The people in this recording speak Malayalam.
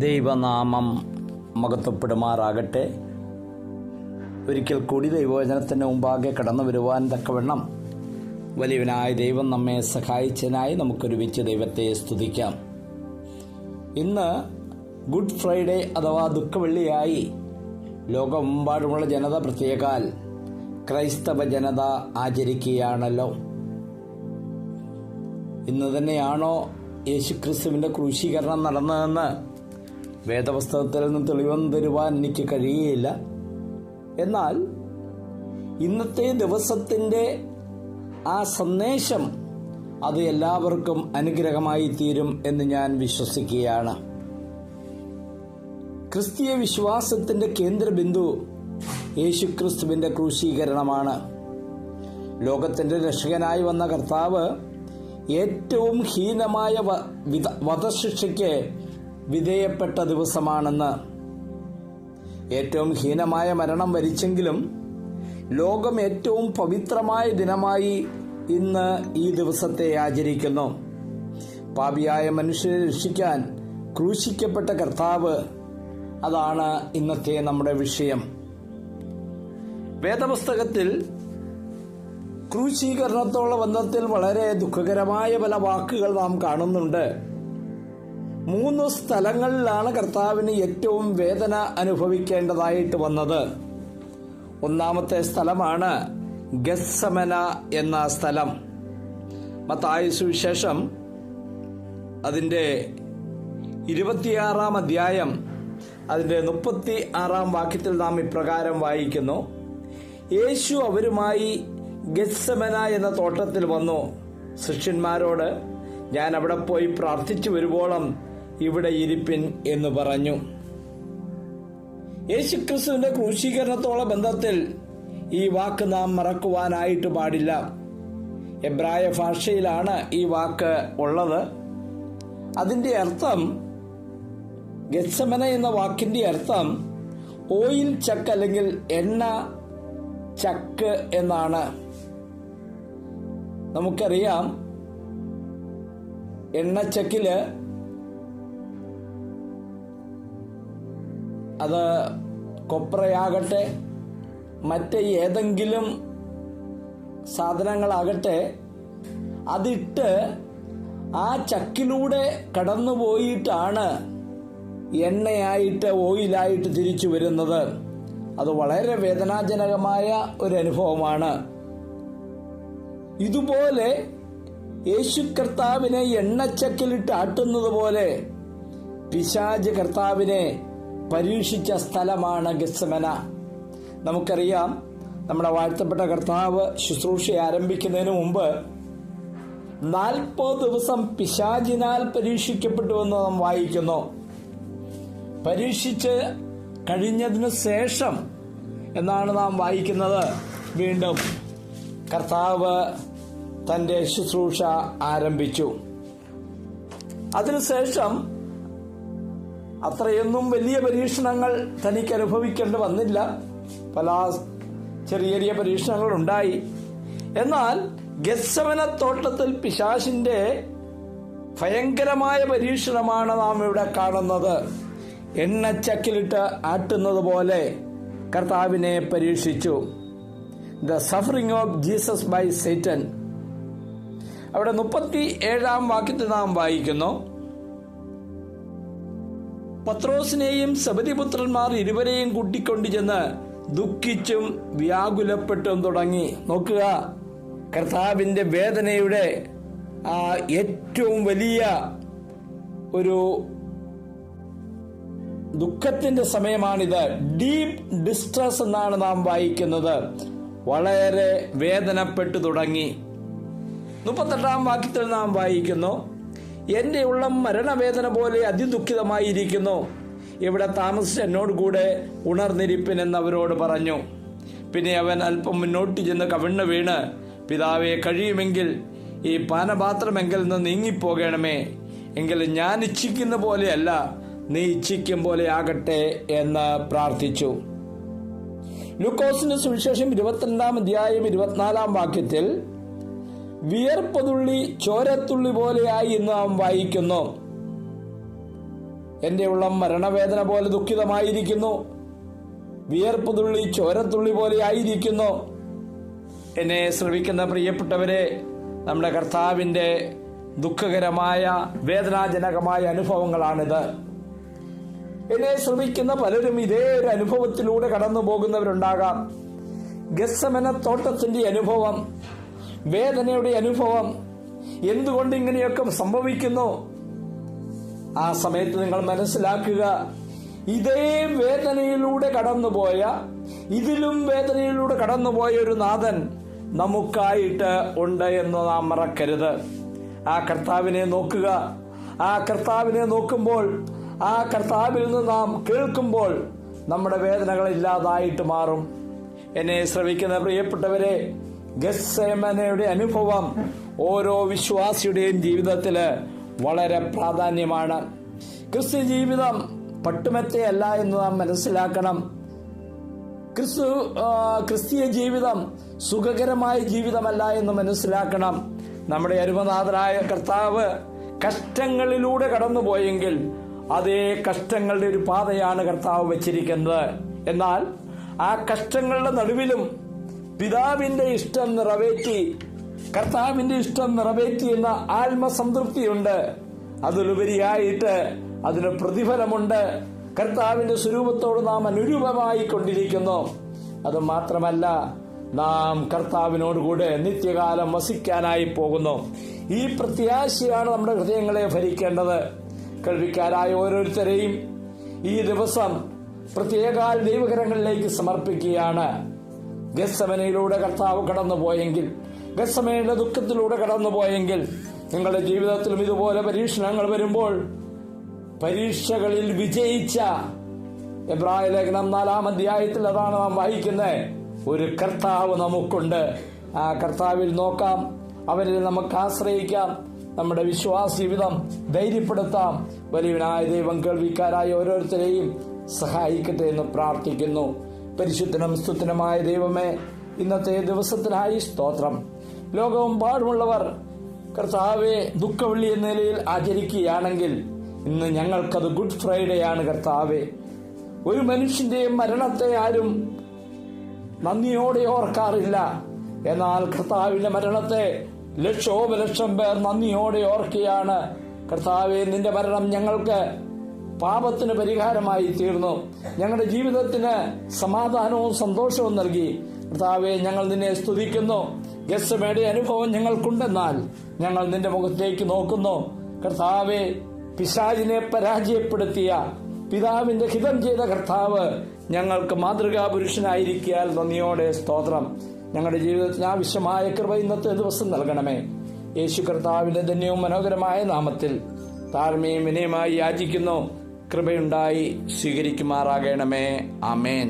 ദൈവനാമം മഹത്വപ്പെടുമാറാകട്ടെ. ഒരിക്കൽ കൂടി ദൈവവചനത്തിൻ്റെ മുമ്പാകെ കടന്നു വരുവാൻ തക്കവണ്ണം വലിയവനായ ദൈവം നമ്മെ സഹായിച്ചതിനായി നമുക്കൊരുമിച്ച് ദൈവത്തെ സ്തുതിക്കാം. ഇന്ന് ഗുഡ് ഫ്രൈഡേ അഥവാ ദുഃഖവെള്ളിയായി ലോകമെമ്പാടുമുള്ള ജനത, പ്രത്യേകാൽ ക്രൈസ്തവ ജനത ആചരിക്കുകയാണല്ലോ. ഇന്ന് തന്നെയാണോ യേശുക്രിസ്തുവിൻ്റെ ക്രൂശീകരണം നടന്നതെന്ന് വേദപുസ്തകത്തിൽ നിന്ന് തെളിവൊന്നും തരുവാൻ എനിക്ക് കഴിയുകയില്ല. എന്നാൽ ഇന്നത്തെ ദിവസത്തിൻ്റെ ആ സന്ദേശം അത് എല്ലാവർക്കും അനുഗ്രഹമായി തീരും എന്ന് ഞാൻ വിശ്വസിക്കുകയാണ്. ക്രിസ്തീയ വിശ്വാസത്തിൻ്റെ കേന്ദ്രബിന്ദു യേശുക്രിസ്തുവിൻ്റെ ക്രൂശീകരണമാണ്. ലോകത്തിൻ്റെ രക്ഷകനായി വന്ന കർത്താവ് ഏറ്റവും ഹീനമായ വധശിക്ഷയ്ക്ക് വിധേയപ്പെട്ട ദിവസമാണെന്ന്. ഏറ്റവും ഹീനമായ മരണം വരിച്ചെങ്കിലും ലോകം ഏറ്റവും പവിത്രമായ ദിനമായി ഇന്ന് ഈ ദിവസത്തെ ആചരിക്കുന്നു. പാപിയായ മനുഷ്യരെ രക്ഷിക്കാൻ ക്രൂശിക്കപ്പെട്ട കർത്താവ്, അതാണ് ഇന്നത്തെ നമ്മുടെ വിഷയം. വേദപുസ്തകത്തിൽ ക്രൂശീകരണത്തോടുള്ള ബന്ധത്തിൽ വളരെ ദുഃഖകരമായ പല വാക്കുകൾ നാം കാണുന്നുണ്ട്. 3 സ്ഥലങ്ങളിലാണ് കർത്താവിന് ഏറ്റവും വേദന അനുഭവിക്കേണ്ടതായിട്ട് വന്നത്. ഒന്നാമത്തെ സ്ഥലമാണ് ഗത്സമന എന്ന സ്ഥലം. മത്തായി സുവിശേഷം അതിൻ്റെ 26-ാം അധ്യായം അതിൻ്റെ 36-ാം വാക്യത്തിൽ നാം ഇപ്രകാരം വായിക്കുന്നു: യേശു അവരുമായി ഗത്സമന എന്ന തോട്ടത്തിൽ വന്നു. ശിഷ്യന്മാരോട്, ഞാൻ അവിടെ പോയി പ്രാർത്ഥിച്ചു വരുവോളം ഇവിടെ ഇരിപ്പിൻ എന്ന് പറഞ്ഞു. യേശുക്രിസ്തുവിന്റെ ക്രൂശീകരണത്തോളം ബന്ധത്തിൽ ഈ വാക്ക് നാം മറക്കുവാനായിട്ട് പാടില്ല. എബ്രായ ഭാഷയിലാണ് ഈ വാക്ക് ഉള്ളത്. അതിന്റെ അർത്ഥം, ഗത്സമന എന്ന വാക്കിന്റെ അർത്ഥം ഓയിൽ ചക്ക് അല്ലെങ്കിൽ എണ്ണ ചക്ക് എന്നാണ്. നമുക്കറിയാം, എണ്ണച്ചക്കില് അത് കൊപ്രയാകട്ടെ മറ്റ് ഏതെങ്കിലും സാധനങ്ങളാകട്ടെ, അതിട്ട് ആ ചക്കിലൂടെ കടന്നുപോയിട്ടാണ് എണ്ണയായിട്ട് ഓയിലായിട്ട് തിരിച്ചു വരുന്നത്. അത് വളരെ വേദനാജനകമായ ഒരു അനുഭവമാണ്. ഇതുപോലെ യേശു കർത്താവിനെ എണ്ണച്ചക്കിലിട്ട് ആട്ടുന്നത് പോലെ പിശാച് കർത്താവിനെ പരീക്ഷിച്ച സ്ഥലമാണ് ഗത്സമന. നമുക്കറിയാം, നമ്മുടെ വാഴ്ത്തപ്പെട്ട കർത്താവ് ശുശ്രൂഷ ആരംഭിക്കുന്നതിന് മുമ്പ് 40 ദിവസം പിശാചിനാൽ പരീക്ഷിക്കപ്പെട്ടുവെന്ന് നാം വായിക്കുന്നു. പരീക്ഷിച്ച് കഴിഞ്ഞതിന് ശേഷം എന്നാണ് നാം വായിക്കുന്നത്, വീണ്ടും കർത്താവ് തൻ്റെ ശുശ്രൂഷ ആരംഭിച്ചു. അതിനുശേഷം അത്രയൊന്നും വലിയ പരീക്ഷണങ്ങൾ തനിക്ക് അനുഭവിക്കേണ്ടി വന്നില്ല. പല ചെറിയ ചെറിയ പരീക്ഷണങ്ങൾ ഉണ്ടായി. എന്നാൽ ഗത്സമന തോട്ടത്തിൽ പിശാചിന്റെ ഭയങ്കരമായ പരീക്ഷണമാണ് നാം ഇവിടെ കാണുന്നത്. എണ്ണച്ചക്കിലിട്ട് ആട്ടുന്നത് പോലെ കർത്താവിനെ പരീക്ഷിച്ചു. The suffering of Jesus by Satan. അവിടെ 37-ാം വാക്യത്തിൽ നാം വായിക്കുന്നു: പത്രോസിനെയും സെബദിപുത്രന്മാർ ഇരുവരെയും കൂട്ടിക്കൊണ്ടു ചെന്ന് ദുഃഖിച്ചും വ്യാകുലപ്പെട്ടും തുടങ്ങി. നോക്കുക, കർത്താവിന്റെ വേദനയുടെ ഏറ്റവും വലിയ ഒരു ദുഃഖത്തിന്റെ സമയമാണിത്. ഡീപ് ഡിസ്ട്രസ് എന്നാണ് നാം വായിക്കുന്നത്. വളരെ വേദനപ്പെട്ടു തുടങ്ങി. 38-ാം വാക്യത്തിൽ നാം വായിക്കുന്നു: എന്റെ ഉള്ളം മരണവേദന പോലെ അതിദുഃഖിതമായിരിക്കുന്നു. ഇവിടെ താമസിച്ച് എന്നോട് കൂടെ ഉണർന്നിരിപ്പിൻ എന്നവരോട് പറഞ്ഞു. പിന്നെ അവൻ അല്പം മുന്നോട്ട് ചെന്ന് കവിണ്ണു വീണ്, പിതാവേ, കഴിയുമെങ്കിൽ ഈ പാനപാത്രമെങ്കിൽ നിന്ന് നീങ്ങിപ്പോകണമേ. എങ്കിലും ഞാൻ ഇച്ഛിക്കുന്ന പോലെയല്ല, നീ ഇച്ഛിക്കും പോലെ ആകട്ടെ എന്ന് പ്രാർത്ഥിച്ചു. ലൂക്കോസിന്റെ സുവിശേഷം 22-ാം അധ്യായം 24-ാം വാക്യത്തിൽ വിയർപ്പതുള്ളി ചോരത്തുള്ളി പോലെയായി എന്ന് നാം വായിക്കുന്നു. എന്റെ ഉള്ളം മരണവേദന പോലെ ദുഃഖിതമായിരിക്കുന്നു. വിയർപ്പ് തുള്ളി ചോരത്തുള്ളി പോലെ ആയിരിക്കുന്നു. എന്നെ ശ്രവിക്കുന്ന പ്രിയപ്പെട്ടവരെ, നമ്മുടെ കർത്താവിന്റെ ദുഃഖകരമായ വേദനാജനകമായ അനുഭവങ്ങളാണിത്. എന്നെ ശ്രമിക്കുന്ന പലരും ഇതേ ഒരു അനുഭവത്തിലൂടെ കടന്നു പോകുന്നവരുണ്ടാകാം. ഗെത്സമന തോട്ടത്തിന്റെ അനുഭവം, വേദനയുടെ അനുഭവം, എന്തുകൊണ്ട് ഇങ്ങനെയൊക്കെ സംഭവിക്കുന്നു? ആ സമയത്ത് നിങ്ങൾ മനസ്സിലാക്കുക, ഇതേ വേദനയിലൂടെ കടന്നുപോയ, ഇതിലും വേദനയിലൂടെ കടന്നുപോയ ഒരു നാഥൻ നമുക്കായിട്ട് ഉണ്ട് എന്ന് നാം മറക്കരുത്. ആ കർത്താവിനെ നോക്കുക. ആ കർത്താവിനെ നോക്കുമ്പോൾ, ആ കർത്താവിൽ നിന്ന് നാം കേൾക്കുമ്പോൾ നമ്മുടെ വേദനകൾ ഇല്ലാതായിട്ട് മാറും. എന്നെ ശ്രവിക്കുന്ന പ്രിയപ്പെട്ടവരെ, ഗെത്സമനയുടെ അനുഭവം ഓരോ വിശ്വാസിയുടെയും ജീവിതത്തില് വളരെ പ്രാധാന്യമാണ്. ക്രിസ്ത്യ ജീവിതം പട്ടുമെത്തയല്ല എന്ന് നാം മനസ്സിലാക്കണം. ക്രിസ്തീയ ജീവിതം സുഖകരമായ ജീവിതമല്ല എന്ന് മനസ്സിലാക്കണം. നമ്മുടെ അരുമനാഥനായ കർത്താവ് കഷ്ടങ്ങളിലൂടെ കടന്നുപോയെങ്കിൽ അതേ കഷ്ടങ്ങളുടെ ഒരു പാതയാണ് കർത്താവ് വെച്ചിരിക്കുന്നത്. എന്നാൽ ആ കഷ്ടങ്ങളുടെ നടുവിലും പിതാവിന്റെ ഇഷ്ടം നിറവേറ്റി, കർത്താവിന്റെ ഇഷ്ടം നിറവേറ്റി എന്ന ആത്മസംതൃപ്തിയുണ്ട്. അതിലുപരിയായിട്ട് അതിന് പ്രതിഫലമുണ്ട്. കർത്താവിന്റെ സ്വരൂപത്തോട് നാം അനുരൂപമായി കൊണ്ടിരിക്കുന്നു. അത് മാത്രമല്ല, നാം കർത്താവിനോടുകൂടെ നിത്യകാലം വസിക്കാനായി പോകുന്നു. ഈ പ്രത്യാശയാണ് നമ്മുടെ ഹൃദയങ്ങളെ ഭരിക്കേണ്ടത്. കേൾവിക്കാരായ ഓരോരുത്തരെയും ഈ ദിവസം പ്രത്യേക ദൈവകരങ്ങളിലേക്ക് സമർപ്പിക്കുകയാണ്. ഗെത്സമനയിലൂടെ കർത്താവ് കടന്നുപോയെങ്കിൽ, ഗെത്സമനയുടെ ദുഃഖത്തിലൂടെ കടന്നുപോയെങ്കിൽ, നിങ്ങളുടെ ജീവിതത്തിലും ഇതുപോലെ പരീക്ഷണങ്ങൾ വരുമ്പോൾ പരീക്ഷകളിൽ വിജയിച്ച, എബ്രായ ലേഖനം 4-ാം അധ്യായത്തിൽ അതാണ് നാം വായിക്കുന്നത്, ഒരു കർത്താവ് നമുക്കുണ്ട്. ആ കർത്താവിൽ നോക്കാം, അവരിൽ നമുക്ക് ആശ്രയിക്കാം, നമ്മുടെ വിശ്വാസ ജീവിതം ധൈര്യപ്പെടുത്താം. വലിയവനായ ദൈവം കേൾവിക്കാരായ ഓരോരുത്തരെയും സഹായിക്കട്ടെ എന്ന് പ്രാർത്ഥിക്കുന്നു. പരിശുദ്ധനും സ്തുത്യനുമായ ദൈവമേ, ഇന്നത്തെ ദിവസത്തിനായി സ്തോത്രം. ലോകമെമ്പാടുമുള്ളവർ കർത്താവെ ദുഃഖവെള്ളി എന്ന നിലയിൽ ആചരിക്കുകയാണെങ്കിൽ ഇന്ന് ഞങ്ങൾക്കത് ഗുഡ് ഫ്രൈഡേ ആണ്. കർത്താവെ, ഒരു മനുഷ്യന്റെയും മരണത്തെ ആരും നന്ദിയോടെ ഓർക്കാറില്ല. എന്നാൽ കർത്താവിന്റെ മരണത്തെ ലക്ഷോപലക്ഷം പേർ നന്ദിയോടെ ഓർക്കുകയാണ്. കർത്താവെ, നിന്റെ മരണം ഞങ്ങൾക്ക് പാപത്തിന് പരിഹാരമായി തീർന്നു, ഞങ്ങളുടെ ജീവിതത്തിന് സമാധാനവും സന്തോഷവും നൽകി. കർത്താവെ, ഞങ്ങൾ നിന്നെ സ്തുതിക്കുന്നു. ഗെത്സമനയുടെ അനുഭവം ഞങ്ങൾക്കുണ്ടെന്നാൽ ഞങ്ങൾ നിന്റെ മുഖത്തേക്ക് നോക്കുന്നു. കർത്താവെ, പിശാചിനെ പരാജയപ്പെടുത്തിയ, പിതാവിന്റെ ഹിതം ചെയ്ത കർത്താവ് ഞങ്ങൾക്ക് മാതൃകാ പുരുഷനായിരിക്കാൻ നന്ദിയോടെ സ്തോത്രം. ഞങ്ങളുടെ ജീവിതത്തിന് ആവശ്യമായ കൃപ ഇന്നത്തെ ദിവസം നൽകണമേ. യേശു കർത്താവിന്റെ ധന്യവും മനോഹരമായ നാമത്തിൽ താഴ്മയും വിനയമായി യാചിക്കുന്നു. കൃപയുണ്ടായി സ്വീകരിക്കുമാറാകണമേ. ആമേൻ.